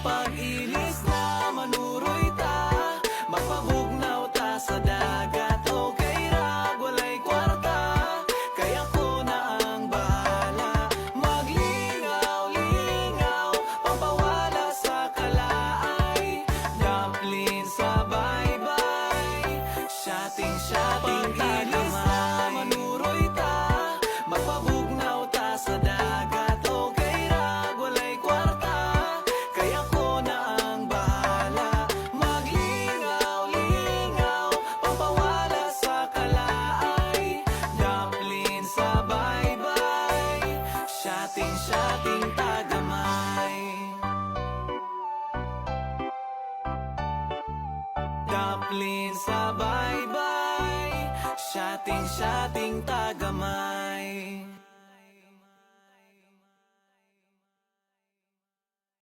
Pag-ilis na manuroy ta, magpabugnaw ta sa dagat. Okay ra, walay kwarta, kaya ko na ang bahala. Maglingaw-lingaw, pampawala sa kalaay. Dumpling sa bye-bye, shotting-shotting pag-ilis na manuroy ta, magpabugnaw ta sa dagat. Okay ra, walay kwarta, kaya ko na ang bahala. Maglingaw-lingaw, pampawala sa kalaay. Dumpling sa bye-bye, shotting-shotting tagamay. Dumpling sa bye-bye, shotting-shotting tagamay.